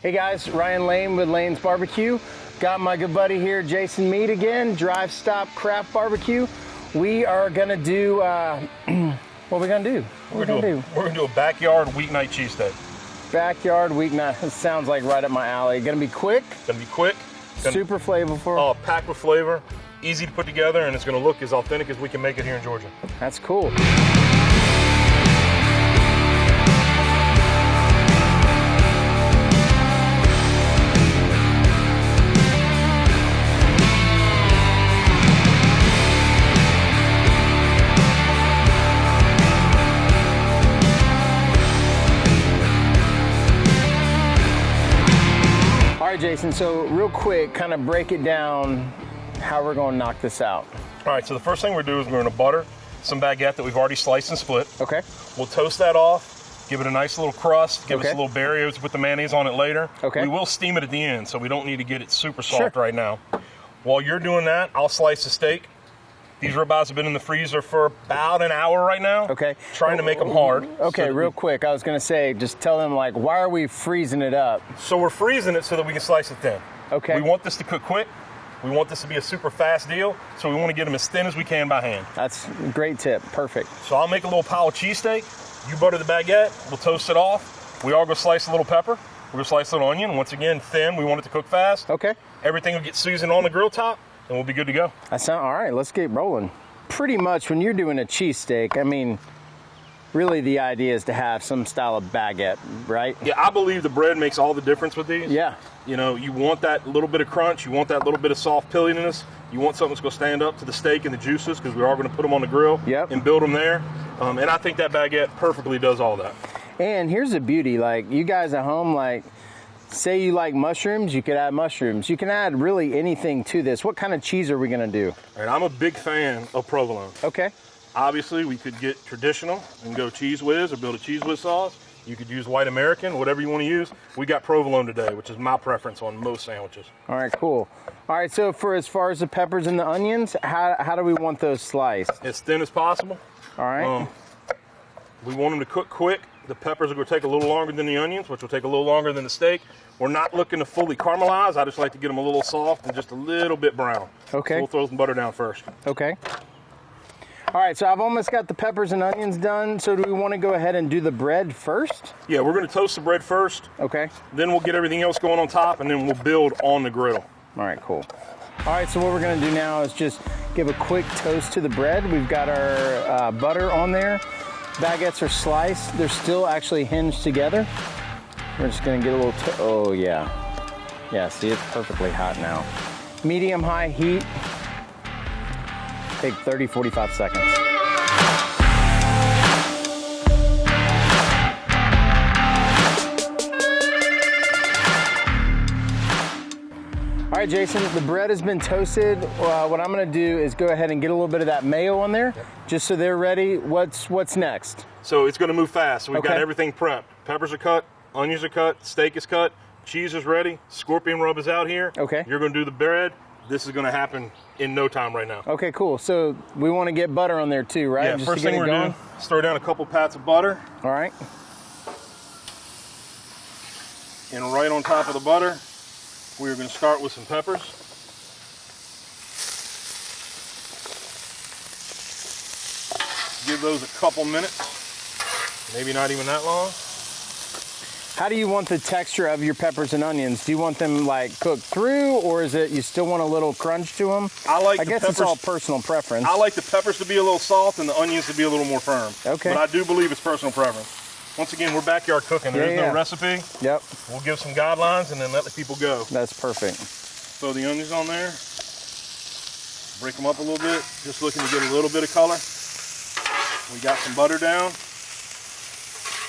Hey guys, Ryan Lane with Lane's Barbecue. Got my good buddy here, Jason Meade again, DrivestopCraftBBQ. We are gonna do, what are we gonna do? We're gonna do a backyard weeknight cheesesteak. Backyard weeknight, this sounds like right up my alley. Gonna be quick. Gonna be quick. Super flavorful. Oh, packed with flavor, easy to put together, and it's gonna look as authentic as we can make it here in Georgia. That's cool. Jason, so real quick, kind of break it down how we're going to knock this out. All right, so the first thing we're going to do is we're going to butter some baguette that we've already sliced and split. Okay. We'll toast that off, give it a nice little crust, give us a little barrier to put the mayonnaise on it later. Okay. We will steam it at the end, so we don't need to get it super soft right now. While you're doing that, I'll slice the steak. These ribeyes have been in the freezer for about an hour right now. Okay. Trying to make them hard. Okay, real quick, I was gonna say, just tell them like, why are we freezing it up? So we're freezing it so that we can slice it thin. Okay. We want this to cook quick. We want this to be a super fast deal, so we want to get them as thin as we can by hand. That's a great tip, perfect. So I'll make a little pile of cheesesteak. You butter the baguette, we'll toast it off. We all go slice a little pepper. We're gonna slice a little onion. Once again, thin, we want it to cook fast. Okay. Everything will get seasoned on the grill top, and we'll be good to go. All right, let's get rolling. Pretty much when you're doing a cheesesteak, I mean, really the idea is to have some style of baguette, right? Yeah, I believe the bread makes all the difference with these. Yeah. You know, you want that little bit of crunch, you want that little bit of soft pilliness, you want something that's going to stand up to the steak and the juices, because we are going to put them on the grill and build them there. And I think that baguette perfectly does all that. And here's the beauty, like you guys at home, like say you like mushrooms, you could add mushrooms. You can add really anything to this. What kind of cheese are we gonna do? All right, I'm a big fan of provolone. Okay. Obviously, we could get traditional and go Cheese Whiz or build a Cheese Whiz sauce. You could use white American, whatever you want to use. We got provolone today, which is my preference on most sandwiches. All right, cool. All right, so for as far as the peppers and the onions, how do we want those sliced? As thin as possible. All right. We want them to cook quick. The peppers are going to take a little longer than the onions, which will take a little longer than the steak. We're not looking to fully caramelize. I just like to get them a little soft and just a little bit brown. Okay. So we'll throw some butter down first. Okay. All right, so I've almost got the peppers and onions done. So do we want to go ahead and do the bread first? Yeah, we're going to toast the bread first. Okay. Then we'll get everything else going on top, and then we'll build on the griddle. All right, cool. All right, so what we're going to do now is just give a quick toast to the bread. We've got our butter on there. Baguettes are sliced. They're still actually hinged together. We're just gonna get a little, oh yeah. Yeah, see, it's perfectly hot now. Medium high heat. Take 30, 45 seconds. All right, Jason, the bread has been toasted. What I'm gonna do is go ahead and get a little bit of that mayo on there, just so they're ready. What's next? So it's gonna move fast. So we've got everything prepped. Peppers are cut, onions are cut, steak is cut, cheese is ready, scorpion rub is out here. Okay. You're gonna do the bread. This is gonna happen in no time right now. Okay, cool. So we wanna get butter on there too, right? Yeah, just first thing we're doing, throw down a couple pats of butter. All right. And right on top of the butter, we're going to start with some peppers. Give those a couple minutes, maybe not even that long. How do you want the texture of your peppers and onions? Do you want them like cooked through, or is it you still want a little crunch to them? I guess it's all personal preference. I like the peppers to be a little soft and the onions to be a little more firm. Okay. But I do believe it's personal preference. Once again, we're backyard cooking. There is no recipe. Yep. We'll give some guidelines and then let the people go. That's perfect. Throw the onions on there. Break them up a little bit. Just looking to get a little bit of color. We got some butter down.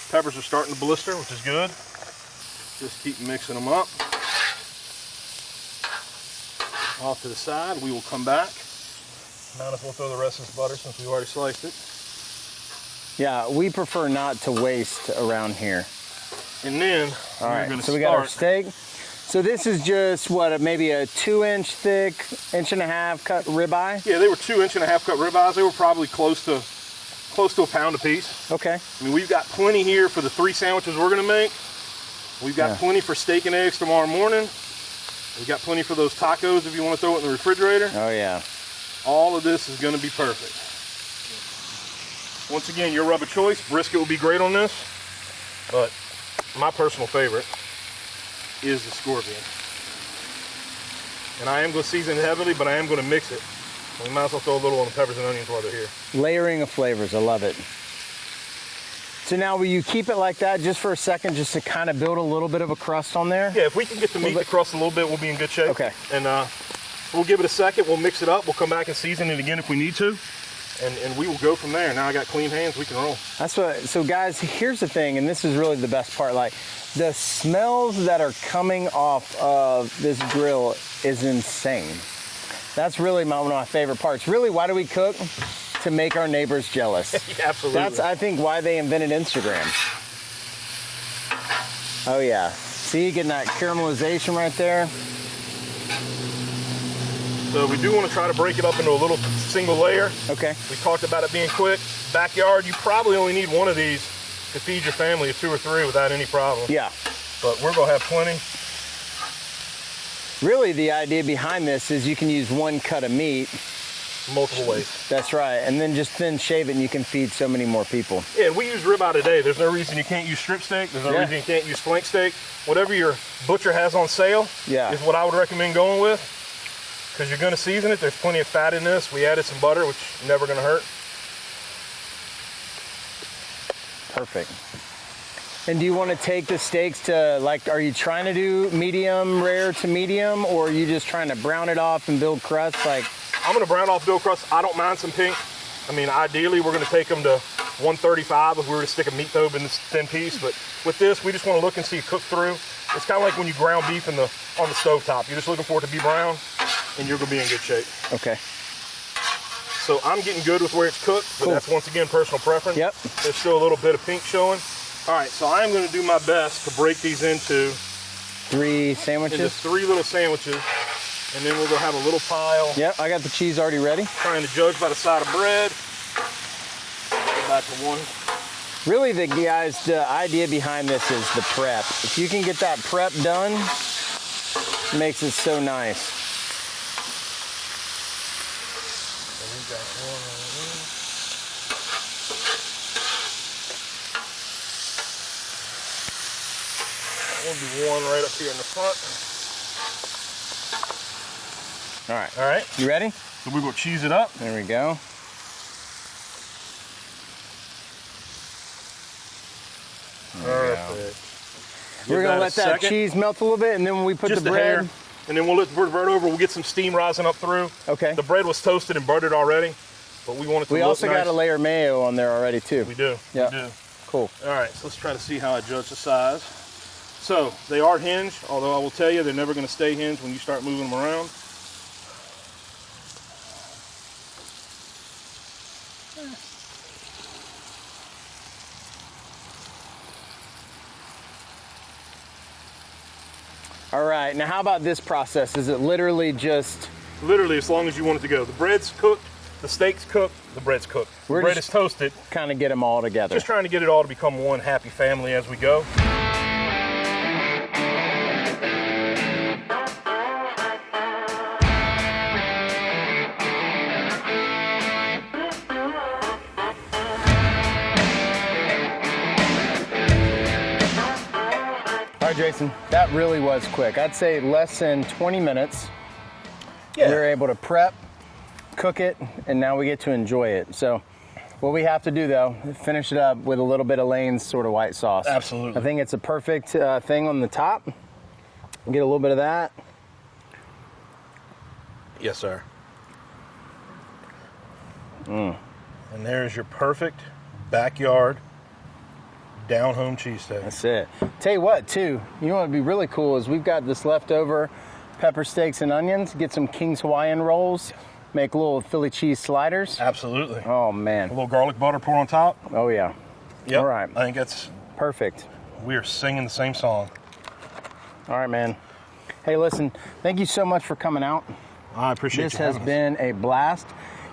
Peppers are starting to blister, which is good. Just keep mixing them up. Off to the side, we will come back. Might as well throw the rest of this butter since we already sliced it. Yeah, we prefer not to waste around here. And then, all right, so we got our steak. So this is just what, maybe a 2-inch thick, 1.5-inch cut ribeye? Yeah, they were 2-inch-and-a-half cut ribeyes. They were probably close to a pound a piece. Okay. I mean, we've got plenty here for the 3 sandwiches we're gonna make. We've got plenty for steak and eggs tomorrow morning. We've got plenty for those tacos if you want to throw it in the refrigerator. Oh yeah. All of this is going to be perfect. Once again, your rub of choice. Brisket will be great on this, but my personal favorite is the scorpion. And I am going to season it heavily, but I am going to mix it. We might as well throw a little on the peppers and onions while they're here. Layering of flavors, I love it. So now will you keep it like that just for a second, just to kind of build a little bit of a crust on there? Yeah, if we can get the meat to crust a little bit, we'll be in good shape. Okay. And we'll give it a second, we'll mix it up, we'll come back and season it again if we need to. And we will go from there. Now I got clean hands, we can roll. That's what, so guys, here's the thing, and this is really the best part, like the smells that are coming off of this grill is insane. That's really one of my favorite parts. Really, why do we cook? To make our neighbors jealous. Yeah, absolutely. That's, I think, why they invented Instagram. Oh yeah, see, getting that caramelization right there. So we do want to try to break it up into a little single layer. Okay. We talked about it being quick. Backyard, you probably only need one of these to feed your family of 2 or 3 without any problem. Yeah. But we're gonna have plenty. Really, the idea behind this is you can use one cut of meat. Multiple ways. That's right, and then just thin shave it and you can feed so many more people. Yeah, and we use ribeye today. There's no reason you can't use strip steak. There's no reason you can't use flank steak. Whatever your butcher has on sale is what I would recommend going with, because you're gonna season it. There's plenty of fat in this. We added some butter, which is never gonna hurt. Perfect. And do you want to take the steaks to, like, are you trying to do medium rare to medium, or are you just trying to brown it off and build crust? Like, I'm gonna brown off build crust. I don't mind some pink. I mean, ideally, we're gonna take them to 135 if we were to stick a meat thobe in this thin piece. But with this, we just want to look and see it cook through. It's kind of like when you ground beef on the stovetop. You're just looking for it to be brown, and you're gonna be in good shape. okay. So I'm getting good with where it's cooked, but that's once again personal preference. Yep. There's still a little bit of pink showing. All right, so I'm gonna do my best to break these into 3 sandwiches? into 3 little sandwiches, and then we're gonna have a little pile. Yep, I got the cheese already ready. Trying to judge by the side of bread. Go back to 1. Really, the idea behind this is the prep. If you can get that prep done, it makes it so nice. We'll do 1 right up here in the front. All right. All right. You ready? So we're gonna cheese it up. There we go. Perfect. We're gonna let that cheese melt a little bit, and then when we put just the bread, hair, and then we'll let the bread over. We'll get some steam rising up through. Okay. The bread was toasted and buttered already, but we want it to look nice. We also got a layer of mayo on there already too. We do. Yeah. We do. Cool. All right. So let's try to see how I judge the size. So they are hinged, although I will tell you they're never going to stay hinged when you start moving them around. All right, now how about this process? Is it literally just... Literally, as long as you want it to go. The bread's cooked, the steak's cooked, the bread's cooked. The bread is toasted. Kind of get them all together. Just trying to get it all to become one happy family as we go. All right, Jason, that really was quick. I'd say less than 20 minutes. Yeah. We were able to prep, cook it, and now we get to enjoy it. So what we have to do, though, finish it up with a little bit of Lane's sort of white sauce. Absolutely. I think it's a perfect thing on the top. Get a little bit of that. Yes, sir. And there's your perfect backyard down-home cheesesteak. That's it. Tell you what, too, you know what would be really cool is we've got this leftover pepper steaks and onions. Get some King's Hawaiian rolls. Make little Philly cheese sliders. Absolutely. Oh, man. A little garlic butter pour on top. Oh, yeah. Yep. All right. I think that's... Perfect. We are singing the same song. All right, man. Hey, listen, thank you so much for coming out. I appreciate This you has been a blast.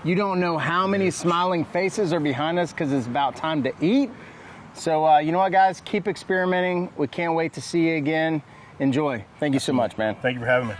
You don't know how many smiling faces are behind us because it's about time to eat. So you know what, guys? Keep experimenting. We can't wait to see you again. Enjoy. Thank you so much, man. Thank you for having me.